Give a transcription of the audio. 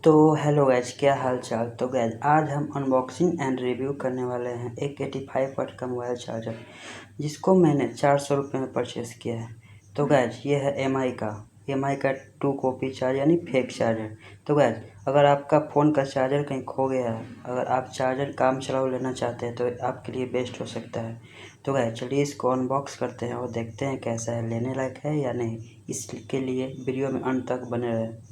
तो hello guys, क्या हाल चाल। तो गैस आज हम अनबॉक्सिंग एंड रिव्यू करने वाले हैं एक 85 वाट का मोबाइल चार्जर, जिसको मैंने 400 रुपये में परचेस किया है। तो गैस ये है एम आई का 2 कॉपी चार्ज यानी फेक चार्जर। तो गैस अगर आपका फ़ोन का चार्जर कहीं खो गया है, अगर आप चार्जर काम चलाऊ लेना चाहते हैं तो आपके लिए बेस्ट हो सकता है। तो गैस चलिए इसको अनबॉक्स करते हैं और देखते हैं कैसा है, लेने लायक है या नहीं। इसके लिए वीडियो में अंत तक बने रहे।